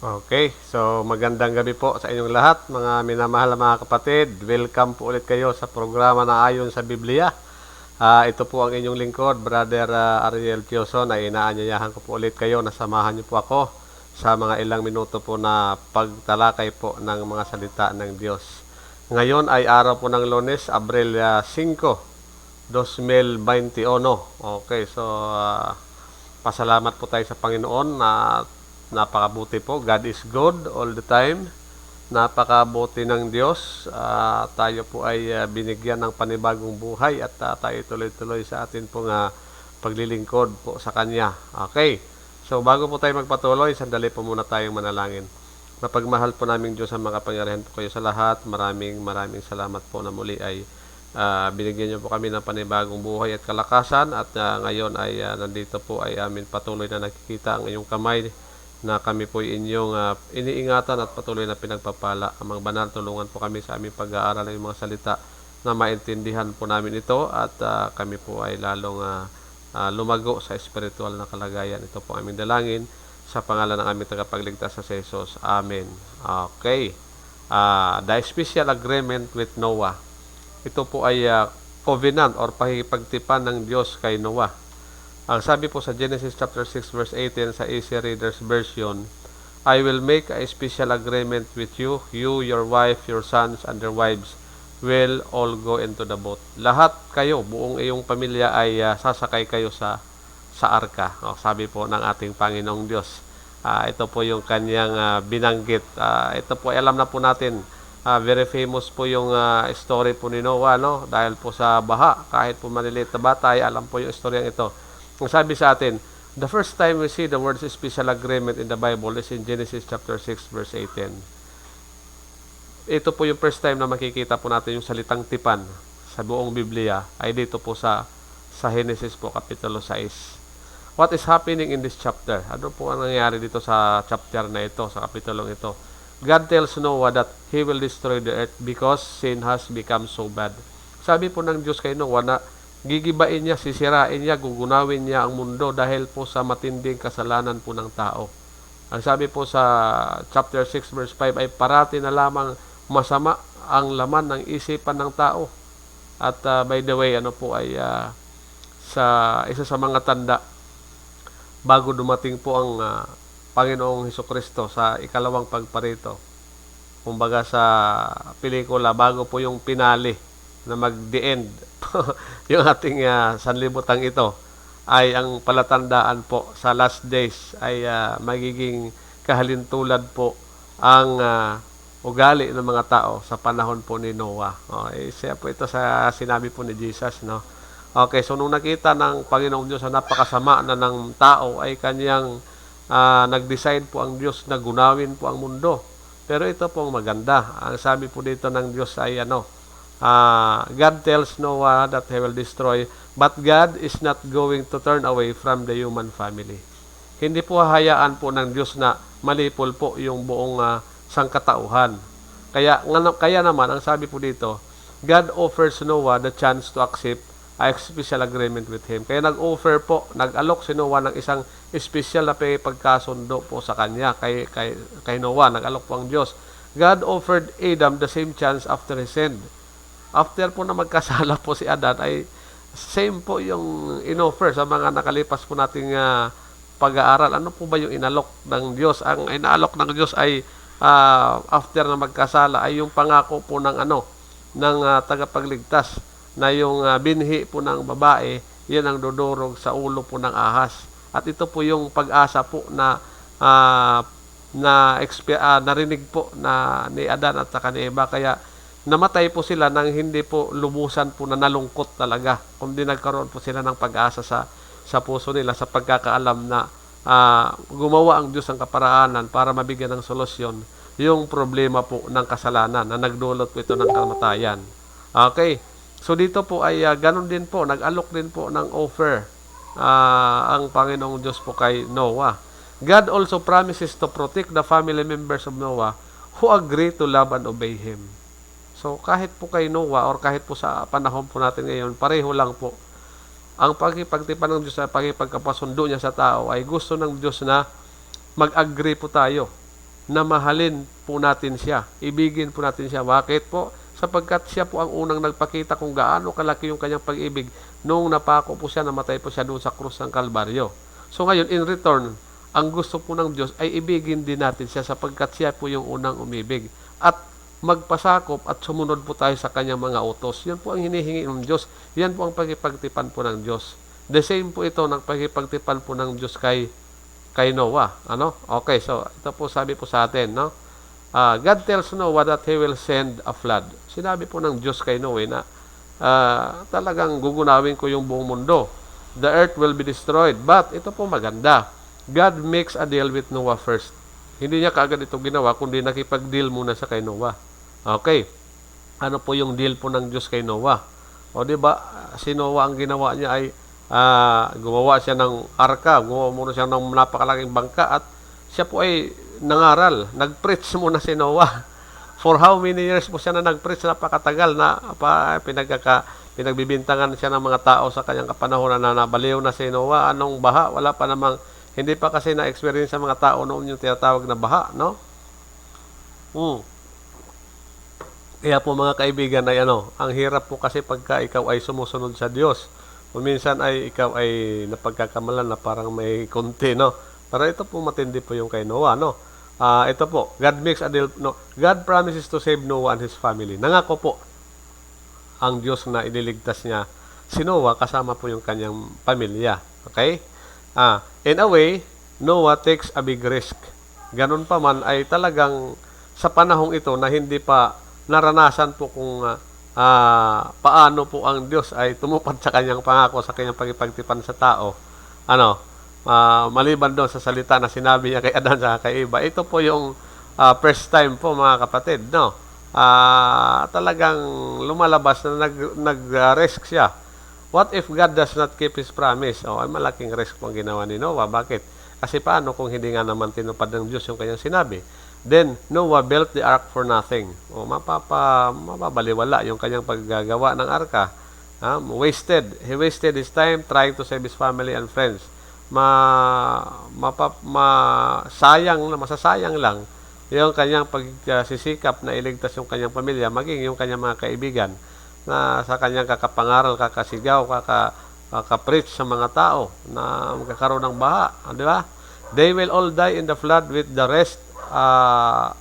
Okay, so magandang gabi po sa inyong lahat, mga minamahal na mga kapatid. Welcome po ulit kayo sa programa na Ayon sa Biblia. Ito po ang inyong lingkod, Brother Ariel Tioso, na inaanyayahan ko po ulit kayo na samahan niyo po ako sa mga ilang minuto po na pagtalakay po ng mga salita ng Diyos. Ngayon ay araw po ng Lunes, Abril 5, 2021. Okay, so pasalamat po tayo sa Panginoon na napakabuti po. God is good all the time. Napakabuti ng Diyos. Tayo po ay binigyan ng panibagong buhay at tayo tuloy-tuloy sa atin pong paglilingkod po sa Kanya. Okay. So bago po tayo magpatuloy, sandali po muna tayong manalangin. Mapagmahal po namin Diyos ang makapangyarihan po kayo sa lahat. Maraming salamat po na muli ay binigyan niyo po kami ng panibagong buhay at kalakasan at ngayon ay nandito po ay amin patuloy na nakikita ang iyong kamay na kami po inyong iniingatan at patuloy na pinagpapala. Amang banal, tulungan po kami sa aming pag-aaral ng mga salita na maintindihan po namin ito at kami po ay lalong lumago sa espiritual na kalagayan. Ito po aming dalangin sa pangalan ng aming tagapagligtas sa Jesus. Amen. Okay. The special agreement with Noah. Ito po ay covenant or pakikipagtipan ng Diyos kay Noah. Ang sabi po sa Genesis chapter 6 verse 18 sa Easy Reader's Version, I will make a special agreement with you, your wife, your sons, and their wives will all go into the boat. Lahat kayo, buong iyong pamilya ay sasakay kayo sa arka. Sabi po ng ating Panginoong Diyos. Ito po yung kanyang binanggit. Ito po ay alam na po natin. Very famous po yung story po ni Noah, no? Dahil po sa baha, kahit po maliliit na bata, ay alam po yung storyang ito. Ang sabi sa atin, the first time we see the words special agreement in the Bible is in Genesis chapter 6 verse 18. Ito po yung first time na makikita po natin yung salitang tipan sa buong Biblia ay dito po sa Genesis po kapitulo 6. What is happening in this chapter? Ano po ang nangyayari dito sa chapter na ito, sa kapitulong ito? God tells Noah that He will destroy the earth because sin has become so bad. Sabi po ng Diyos kay Noah na gigibain niya, sisirain niya, gugunawin niya ang mundo dahil po sa matinding kasalanan po ng tao. Ang sabi po sa chapter 6 verse 5 ay parati na lamang masama ang laman ng isipan ng tao. At by the way, ano po ay sa isa sa mga tanda bago dumating po ang Panginoong Hesukristo sa ikalawang pagparito. Kumbaga sa pelikula, bago po yung pinali na mag-the end yung ating sanlibutan ito ay ang palatandaan po sa last days ay magiging kahalintulad po ang ugali ng mga tao sa panahon po ni Noah. Siya po ito sa sinabi po ni Jesus, no? Okay, so nung nakita ng Panginoong Diyos na napakasama na ng tao ay kanyang nag-decide po ang Diyos na gunawin po ang mundo. Pero ito po maganda. Ang sabi po dito ng Diyos ay God tells Noah that He will destroy, but God is not going to turn away from the human family. Hindi po hahayaan po ng Diyos na malipol po yung buong sangkatauhan. Kaya naman, ang sabi po dito, God offers Noah the chance to accept a special agreement with Him. Kaya nag-offer po, nag-alok si Noah ng isang special na pagkasundo po sa kanya, kay Noah, nag-alok po ang Diyos. God offered Adam the same chance after he sinned. After po na magkasala po si Adan ay same po yung inoffer sa mga nakalipas po nating pag-aaral. Ano po ba yung inalok ng Diyos? Ang inaalok ng Diyos ay after na magkasala ay yung pangako po ng tagapagligtas na yung binhi po ng babae, yan ang dudurog sa ulo po ng ahas. At ito po yung pag-asa po na narinig po na ni Adan at saka ni Eva. Kaya namatay po sila nang hindi po lubusan po na nalungkot talaga. Kundi nagkaroon po sila ng pag-asa sa puso nila sa pagkakaalam na gumawa ang Diyos ang kaparaanan para mabigyan ng solusyon yung problema po ng kasalanan na nagdulot po ito ng kamatayan. Okay. So dito po ay ganun din po, nag-alok din po ng offer ang Panginoong Diyos po kay Noah. God also promises to protect the family members of Noah who agree to love and obey Him. So kahit po kay Noah or kahit po sa panahon po natin ngayon, pareho lang po. Ang pagkipagtipan ng Diyos sa pagkipagkapasundo niya sa tao ay gusto ng Diyos na mag-agree po tayo na mahalin po natin siya. Ibigin po natin siya. Bakit po? Sapagkat siya po ang unang nagpakita kung gaano kalaki yung kanyang pag-ibig nung napako po siya, namatay po siya doon sa krus ng Kalbaryo. So ngayon, in return, ang gusto po ng Diyos ay ibigin din natin siya sapagkat siya po yung unang umibig. At magpasakop at sumunod po tayo sa kanyang mga utos. Yan po ang hinihingi ng Diyos. Yan po ang pagkipagtipan po ng Diyos. The same po ito ng pagkipagtipan po ng Diyos kay Noah. Ano? Okay, so ito po sabi po sa atin, no? God tells Noah that He will send a flood. Sinabi po ng Diyos kay Noah na talagang gugunawin ko yung buong mundo. The earth will be destroyed. But ito po maganda. God makes a deal with Noah first. Hindi niya kaagad ito ginawa, kundi nakipag-deal muna sa kay Noah. Okay. Ano po yung deal po ng Diyos kay Noah? O di ba si Noah ang ginawa niya ay gumawa siya ng arka, gumawa muna siya ng napakalaking bangka at siya po ay nangaral. Nag-preach muna si Noah. For how many years po siya na nag-preach? Napakatagal na pinagbibintangan siya ng mga tao sa kanyang kapanahonan na nabaliw na si Noah. Anong baha? Wala pa namang, hindi pa kasi na-experience sa mga tao noon yung tinatawag na baha, no? Kaya po mga kaibigan ay ang hirap po kasi pagka ikaw ay sumusunod sa Diyos. Kung minsan ay ikaw ay napagkakamalan na parang may konti, no? Pero ito po matindi po yung kay Noah, no? Ito po, God makes a deal, no? God promises to save Noah and his family. Nangako po ang Diyos na iniligtas niya si Noah kasama po yung kanyang pamilya. Okay? In a way, Noah takes a big risk. Ganun pa man ay talagang sa panahong ito na hindi pa naranasan po kung paano po ang Diyos ay tumupad sa kanyang pangako sa kanyang pagipagtipan sa tao. Maliban doon sa salita na sinabi niya kay Adan sa kay Eva, ito po yung first time po mga kapatid, no? Talagang lumalabas na nag-risk siya. What if God does not keep His promise? Ay malaking risk po ang ginawa ni Noah. Bakit? Kasi paano kung hindi nga naman tinupad ng Diyos yung kanyang sinabi? Then, Noah built the ark for nothing. Mapapabaliwala yung kanyang paggagawa ng arka. He wasted his time trying to save his family and friends. Masasayang lang yung kanyang pagsisikap na iligtas yung kanyang pamilya, maging yung kanyang mga kaibigan na sa kanyang kakapangaral, kakasigaw, kaka-preach sa mga tao na magkakaroon ng baha. Di ba? They will all die in the flood with the rest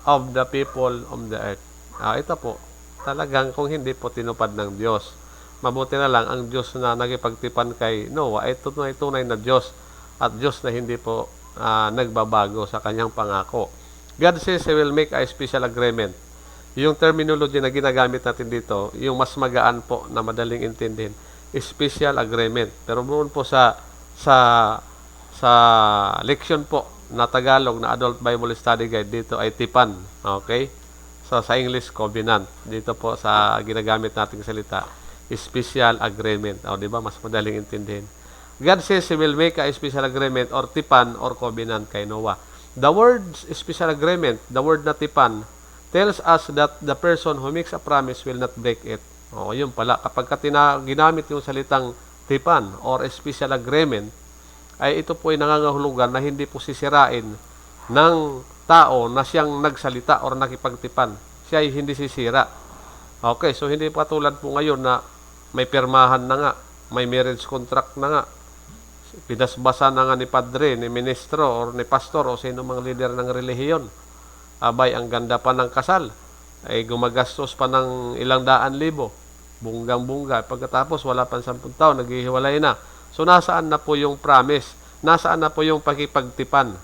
of the people of the earth. Ito po, talagang kung hindi po tinupad ng Diyos, mabuti na lang ang Diyos na nagipagtipan kay Noah ay tunay na Diyos at Diyos na hindi po nagbabago sa kanyang pangako. God says He will make a special agreement. Yung terminology na ginagamit natin dito, yung mas magaan po na madaling intindihin, special agreement. Pero noon po sa leksyon po na Tagalog na Adult Bible Study Guide, dito ay tipan. Okay? So sa English, covenant. Dito po sa ginagamit nating salita, special agreement. Di ba? Mas madaling intindihin. God says He will make a special agreement or tipan or covenant kay Noah. The word special agreement, the word na tipan, tells us that the person who makes a promise will not break it. Yun pala. Kapag ginamit yung salitang tipan or special agreement, ay ito po ay nangangahulugan na hindi po sisirain ng tao na siyang nagsalita or nakipagtipan. Siya ay hindi sisira. Okay, so hindi pa tulad po ngayon na may pirmahan na nga, may marriage contract na nga, pinasbasa na nga ni padre, ni ministro, or ni pastor, o sino mga leader ng relihiyon. Abay, ang ganda pa ng kasal. Ay gumagastos pa ng ilang daan libo. Bunggang-bungga. Pagkatapos, wala pang 10 taon, naghihiwalay na. So, nasaan na po yung promise? Nasaan na po yung pagkipagtipan?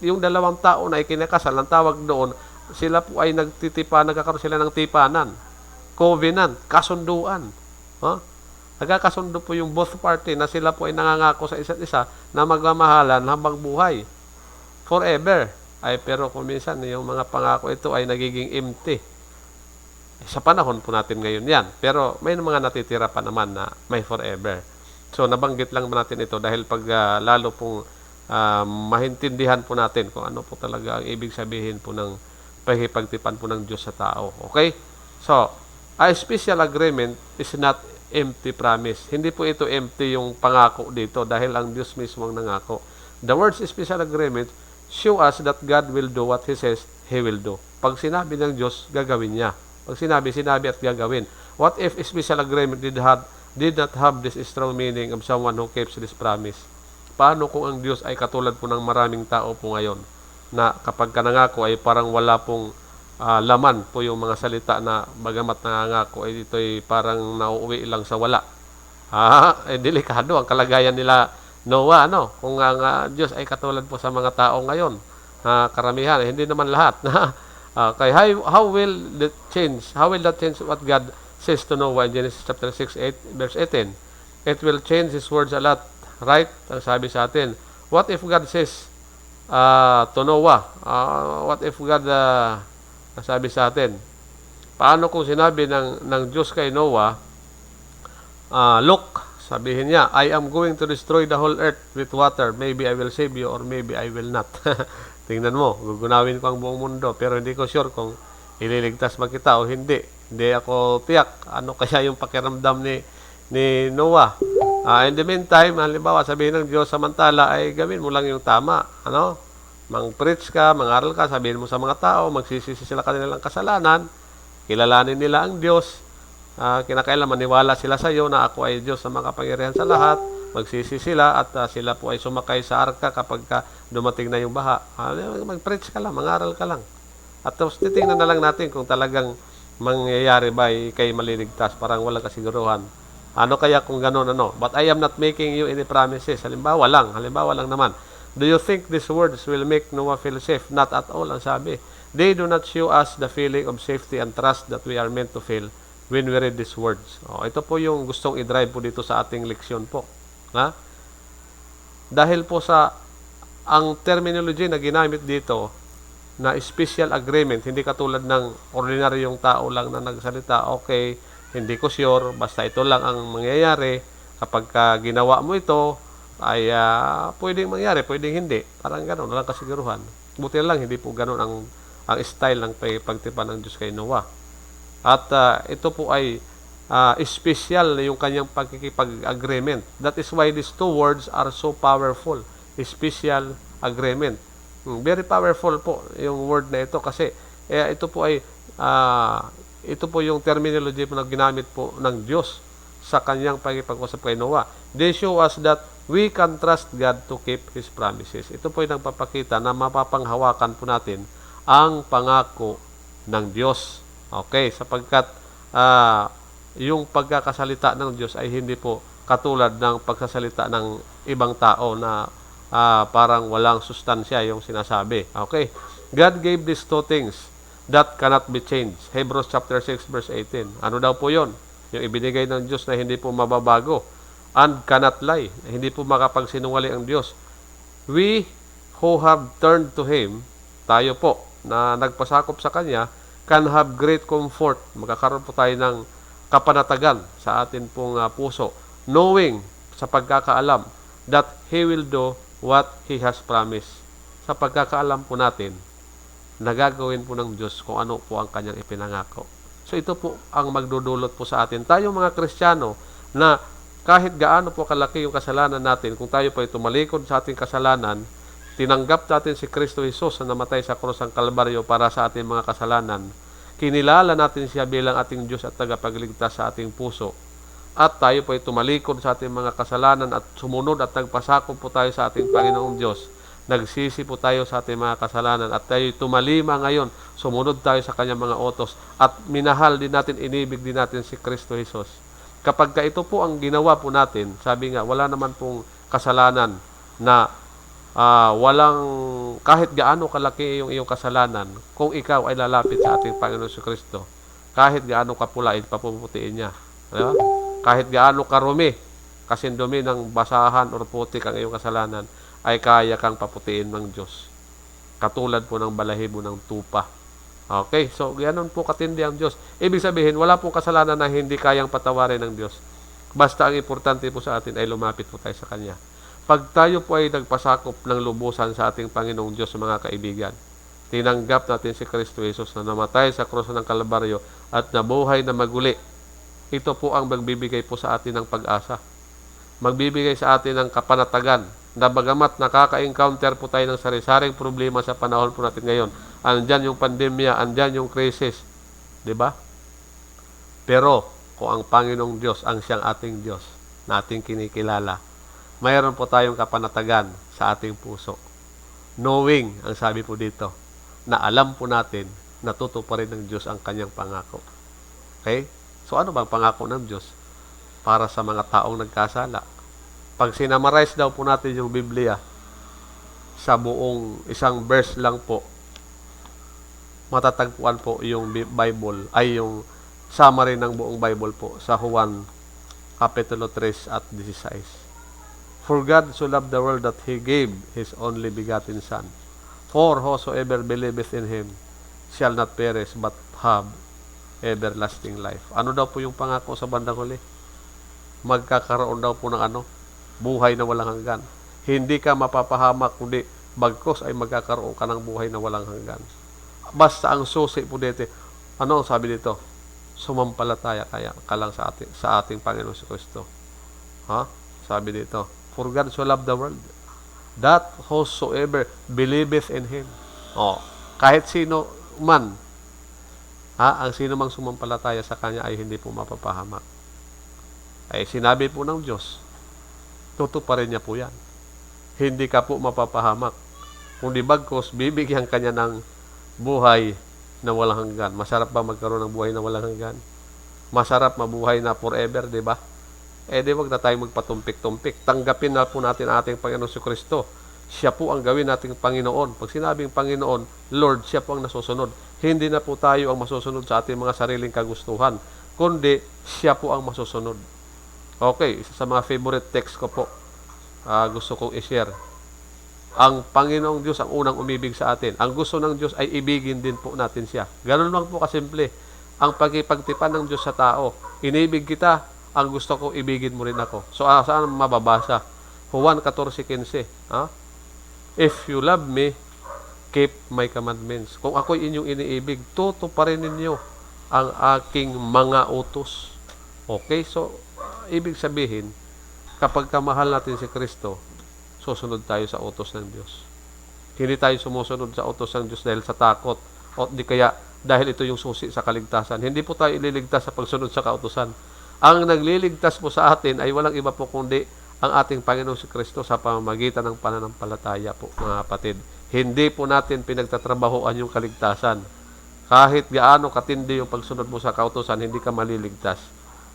Yung dalawang tao na ikinakasal, ang tawag doon, sila po ay nagkakaroon sila ng tipanan. Covenant, kasunduan. Nagkakasundo po yung both party na sila po ay nangangako sa isa't isa na magmamahalan habang buhay. Forever. Pero kung minsan yung mga pangako ito ay nagiging empty. Sa panahon po natin ngayon yan. Pero may mga natitira pa naman na may forever. So nabanggit lang natin ito dahil pag lalo pong mahintindihan po natin kung ano po talaga ang ibig sabihin po ng pagkipagtipan po ng Diyos sa tao. Okay? So, a special agreement is not empty promise. Hindi po ito empty yung pangako dito dahil ang Diyos mismo ang nangako. The words special agreement show us that God will do what He says He will do. Pag sinabi ng Diyos, gagawin niya. Pag sinabi at gagawin. What if special agreement did not have this strong meaning of someone who keeps this promise? Paano kung ang Diyos ay katulad po ng maraming tao po ngayon na kapag nangako ay parang wala pong laman po yung mga salita na bagamat nangako ay ito'y parang nauuwi lang sa wala. Delikado ang kalagayan nila Noah, kung ang Diyos ay katulad po sa mga tao ngayon, karamihan, hindi naman lahat. Okay, how will that change? How will that change what God says to Noah in Genesis chapter 6, verse 18? It will change His words a lot, right? Ang sabi sa atin, what if God says to Noah, what if God, sabi sa atin, paano kung sinabi ng Diyos kay Noah, look, sabihin niya, I am going to destroy the whole earth with water. Maybe I will save you or maybe I will not. Tingnan mo, gugunawin ko ang buong mundo pero hindi ko sure kung ililigtas ba kita o hindi. Hindi ako tiyak. Ano kaya yung pakiramdam ni Noah? In the meantime, halimbawa sabihin ng Diyos samantala ay gawin mo lang yung tama. Mang-preach ka, mangaral ka, sabihin mo sa mga tao, magsisisi sila kanilang kasalanan, kilalanin nila ang Diyos. Kinakailangan maniwala sila sa iyo na ako ay Diyos na makapangyarihan sa lahat, magsisi sila at sila po ay sumakay sa arka kapag dumating na yung baha. Mag-preach ka lang, mangaral ka lang. At tapos titingnan na lang natin kung talagang mangyayari ba kay maliligtas, parang walang kasiguruhan. Ano kaya kung gano'n But I am not making you any promises. Halimbawa lang naman. Do you think these words will make Noah feel safe? Not at all, ang sabi. They do not show us the feeling of safety and trust that we are meant to feel when we read these words. Ito po yung gustong i-drive po dito sa ating leksyon po. Dahil po sa ang terminology na ginamit dito na special agreement, hindi katulad ng ordinaryong tao lang na nagsalita, okay, hindi ko sure, basta ito lang ang mangyayari. Kapag ginawa mo ito, ay pwedeng mangyari, pwedeng hindi. Parang gano'n, walang kasiguruhan. Buti lang, hindi po gano'n ang style ng pagtipan ng Diyos kay Noah. At ito po ay special yung kanyang pagkikipag-agreement. That is why these two words are so powerful. Special agreement. Very powerful po yung word na ito kasi ito po yung terminology po na ginamit po ng Diyos sa kanyang pagkikipag-usap kay Noah. They show us that we can trust God to keep His promises. Ito po yung nagpapakita na mapapanghawakan po natin ang pangako ng Diyos. Okay, sapagkat yung pagkakasalita ng Diyos ay hindi po katulad ng pagsasalita ng ibang tao na parang walang sustansya yung sinasabi. Okay, God gave these two things that cannot be changed. Hebrews chapter 6 verse 18. Ano daw po yun? Yung ibinigay ng Diyos na hindi po mababago. And cannot lie. Hindi po makapagsinungaling ang Diyos. We who have turned to Him, tayo po na nagpasakop sa Kanya, can have great comfort. Magkakaroon po tayo ng kapanatagan sa atin pong puso. Knowing, sa pagkakaalam, that He will do what He has promised. Sa pagkakaalam po natin, nagagawin po ng Diyos kung ano po ang Kanyang ipinangako. So ito po ang magdudulot po sa atin. Tayong mga Kristiyano na kahit gaano po kalaki yung kasalanan natin, kung tayo po ay tumalikod sa ating kasalanan, tinanggap natin si Kristo Jesus na namatay sa krus ng Kalbaryo para sa ating mga kasalanan. Kinilala natin siya bilang ating Diyos at tagapagligtas sa ating puso. At tayo po ay tumalikod sa ating mga kasalanan at sumunod at nagpasakop po tayo sa ating Panginoong Diyos. Nagsisi po tayo sa ating mga kasalanan at tayo tumalima ngayon. Sumunod tayo sa kanyang mga utos at minahal din natin, inibig din natin si Kristo Jesus. Kapag ito po ang ginawa po natin, sabi nga, wala naman pong kasalanan na walang kahit gaano kalaki yung iyong kasalanan kung ikaw ay lalapit sa ating Panginoon si Kristo. Kahit gaano kapula, papuputiin niya. Diba? Kahit gaano karumi, kasindumi ng basahan o putik ang iyong kasalanan, ay kaya kang paputiin ng Diyos. Katulad po ng balahibo ng tupa. Okay, so ganoon po katindi ang Diyos. Ibig sabihin, wala pong kasalanan na hindi kayang patawarin ng Diyos. Basta ang importante po sa atin ay lumapit po tayo sa Kanya. Pag tayo po ay nagpasakop ng lubusan sa ating Panginoong Diyos, mga kaibigan, tinanggap natin si Kristo Jesus na namatay sa krus ng Kalbaryo at nabuhay na maguli. Ito po ang magbibigay po sa atin ng pag-asa. Magbibigay sa atin ng kapanatagan na bagamat nakaka-encounter po tayo ng sari-saring problema sa panahon po natin ngayon. Andyan yung pandemya, andyan yung crisis. Diba? Pero, kung ang Panginoong Diyos ang siyang ating Diyos, na ating kinikilala, mayroon po tayong kapanatagan sa ating puso. Knowing, ang sabi po dito, na alam po natin na tutuparin ng Diyos ang kanyang pangako. Okay? So, ano bang pangako ng Diyos? Para sa mga taong nagkasala. Pag sinamarize daw po natin yung Biblia sa buong isang verse lang po, matatagpuan po yung Bible, ay yung summary ng buong Bible po sa Juan Kapitulo 3 at 16. For God so loved the world that He gave His only begotten Son. For whosoever believeth in Him shall not perish but have everlasting life. Ano daw po yung pangako sa bandang huli? Magkakaroon daw po ng ano? Buhay na walang hanggan. Hindi ka mapapahamak, kundi bagkos ay magkakaroon ka ng buhay na walang hanggan. Basta ang susi po dito, ano sabi dito? Sumampalataya kaya ka lang sa ating Panginoon si Kristo. Ha? Sabi dito, for God so loved the world that whosoever believeth in Him. Kahit sino man, ang sino mang sumampalataya sa Kanya ay hindi po mapapahamak. Ay sinabi po ng Diyos, tutuparin niya po yan. Hindi ka po mapapahamak. Kundi bagkos, bibigyan kanya ng buhay na walang hanggan. Masarap ba magkaroon ng buhay na walang hanggan? Masarap mabuhay na forever, di ba? Di wag na tayo magpatumpik-tumpik. Tanggapin na po natin ating Panginoon si Kristo. Siya po ang gawin nating Panginoon. Pag sinabing Panginoon, Lord, siya po ang nasusunod. Hindi na po tayo ang masusunod sa ating mga sariling kagustuhan, kundi siya po ang masusunod. Okay, isa sa mga favorite text ko po, gusto kong i-share. Ang Panginoong Diyos ang unang umibig sa atin. Ang gusto ng Diyos ay ibigin din po natin siya. Ganun lang po kasimple. Ang pagkipagtipan ng Diyos sa tao, inibig kita, ang gusto ko, ibigin mo rin ako. So, saan mababasa? Juan 14:15. If you love me, keep my commandments. Kung ako'y inyong iniibig, tutuparin ninyo ang aking mga utos. Okay, so, ibig sabihin, kapag kamahal natin si Kristo, susunod tayo sa utos ng Diyos. Hindi tayo sumusunod sa utos ng Diyos dahil sa takot o di kaya dahil ito yung susi sa kaligtasan. Hindi po tayo ililigtas sa pagsunod sa kautusan. Ang nagliligtas po sa atin ay walang iba po kundi ang ating Panginoon si Kristo sa pamamagitan ng pananampalataya po, mga kapatid. Hindi po natin pinagtatrabahoan yung kaligtasan. Kahit gaano katindi yung pagsunod mo sa kautusan, hindi ka maliligtas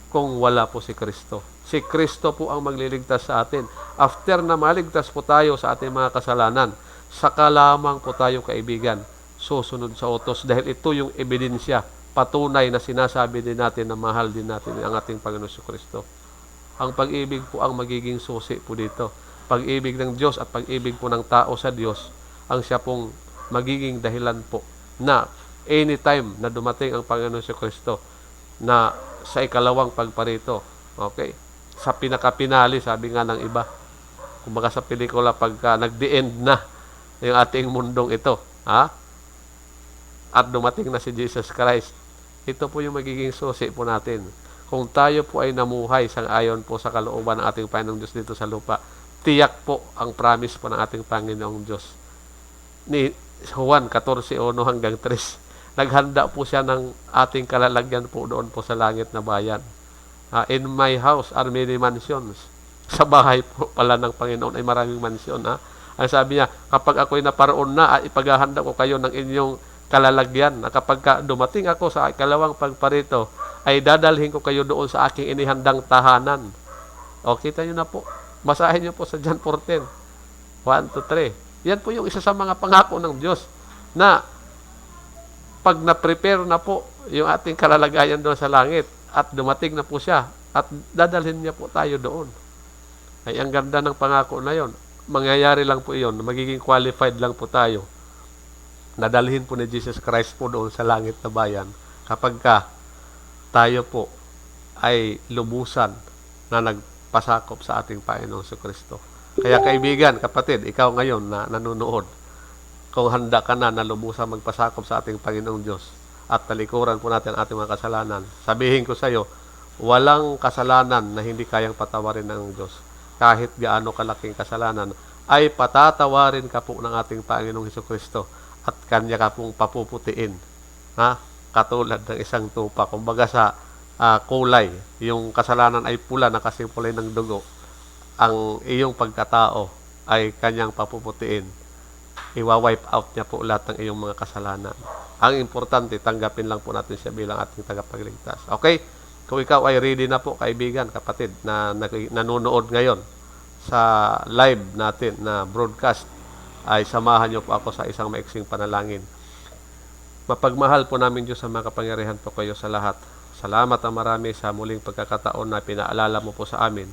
kung wala po si Kristo. Si Kristo po ang magliligtas sa atin. After na maligtas po tayo sa ating mga kasalanan, saka lamang po tayo, kaibigan, susunod sa utos dahil ito yung ebidensya, patunay na sinasabi din natin na mahal din natin ang ating Panginoon si Kristo. Ang pag-ibig po ang magiging susi po dito. Pag-ibig ng Diyos at pag-ibig po ng tao sa Diyos ang siya pong magiging dahilan po na anytime na dumating ang Panginoon si Kristo na sa ikalawang pagparito. Okay? Sa pinakapinali, sabi nga ng iba, kumbaga sa pelikula, pagka nag-the end na yung ating mundong ito, at dumating na si Jesus Christ, ito po yung magiging susi po natin. Kung tayo po ay namuhay sang ayon po sa kalooban ng ating Panginoong Diyos dito sa lupa, tiyak po ang promise po ng ating Panginoong Diyos. Ni Juan 14:1 hanggang 3. Naghanda po siya ng ating kalalagyan po doon po sa langit na bayan. In my house are many mansions. Sa bahay po pala ng Panginoon ay maraming mansyon. Ang sabi niya, kapag ako'y naparoon na, ipaghahanda ko kayo ng inyong kalalagyan. Na kapag dumating ako sa ikalawang pagparito, ay dadalhin ko kayo doon sa aking inihandang tahanan. O, kita nyo na po. Basahin nyo po sa John 14. 1-3. Yan po yung isa sa mga pangako ng Diyos na pag na-prepare na po yung ating kalalagayan doon sa langit at dumating na po siya at dadalhin niya po tayo doon. Ay ang ganda ng pangako na yon. Mangyayari lang po iyon. Magiging qualified lang po tayo. Nadalhin po ni Jesus Christ po doon sa langit na bayan kapag tayo po ay lubusan na nagpasakop sa ating Panginoong Kristo. Kaya kaibigan, kapatid, ikaw ngayon na nanonood, kung handa ka na lubusan magpasakop sa ating Panginoong Diyos at talikuran po natin ating mga kasalanan, sabihin ko sa iyo, walang kasalanan na hindi kayang patawarin ng Diyos. Kahit gaano kalaking kasalanan, ay patatawarin ka po ng ating Panginoong Hesukristo at kanya ka pong papuputiin. Ha? Katulad ng isang tupa. Kumbaga sa kulay, yung kasalanan ay pula na kasing kulay ng dugo. Ang iyong pagkatao ay kanyang papuputiin. Iwa-wipe out niya po lahat ng iyong mga kasalanan. Ang importante, tanggapin lang po natin siya bilang ating tagapagligtas. Okay? Kung ikaw ay ready na po, kaibigan, kapatid, na nanonood ngayon sa live natin na broadcast, ay samahan niyo po ako sa isang maiksing panalangin. Mapagmahal po namin Diyos sa mga kapangyarihan po kayo sa lahat. Salamat ang marami sa muling pagkakataon na pinaalala mo po sa amin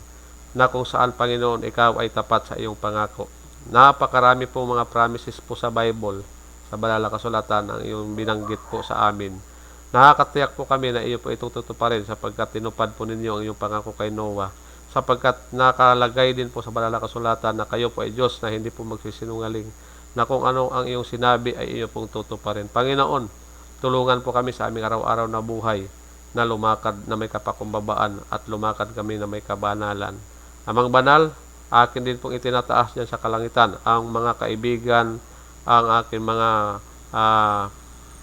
na kung saan, Panginoon, ikaw ay tapat sa iyong pangako. Napakarami po mga promises po sa Bible, sa banal na kasulatan, ang iyong binanggit po sa amin. Nakakatiyak po kami na iyo po itututuparin sapagkat tinupad po ninyo ang iyong pangako kay Noah. Sapagkat nakalagay din po sa banal na kasulatan na kayo po ay Diyos na hindi po magsisinungaling, na kung ano ang iyong sinabi ay iyo pong tutuparin. Panginoon, tulungan po kami sa aming araw-araw na buhay na lumakad na may kapakumbabaan at lumakad kami na may kabanalan. Amang banal, akin din pong itinataas niyan sa kalangitan ang mga kaibigan, ang akin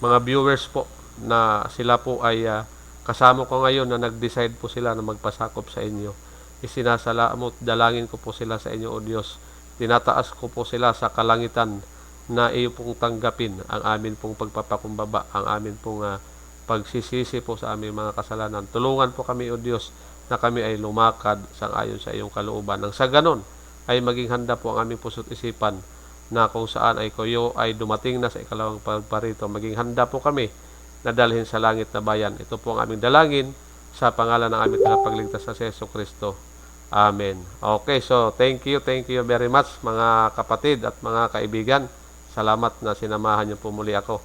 mga viewers po na sila po ay kasama ko ngayon na nag-decide po sila na magpasakop sa inyo. Isinasalamot, dalangin ko po sila sa inyo, O Diyos. Tinataas ko po sila sa kalangitan na iyo pong tanggapin ang amin pong pagpapakumbaba, ang amin pong pagsisisi po sa aming mga kasalanan. Tulungan po kami, O Diyos, na kami ay lumakad sang-ayon sa iyong kalooban. Nang sa ganon ay maging handa po ang aming puso't isipan na kung saan ay kayo ay dumating na sa ikalawang pagparito. Maging handa po kami na dalhin sa langit na bayan. Ito po ang aming dalangin sa pangalan ng aming tagapagligtas na si Jesucristo. Amen. Okay, so thank you very much mga kapatid at mga kaibigan. Salamat na sinamahan niyo po muli ako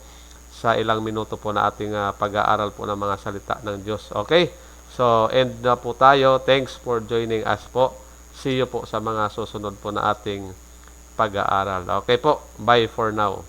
sa ilang minuto po na ating pag-aaral po ng mga salita ng Diyos. Okay, so end na po tayo. Thanks for joining us po. See you po sa mga susunod po na ating pag-aaral. Okay po, bye for now.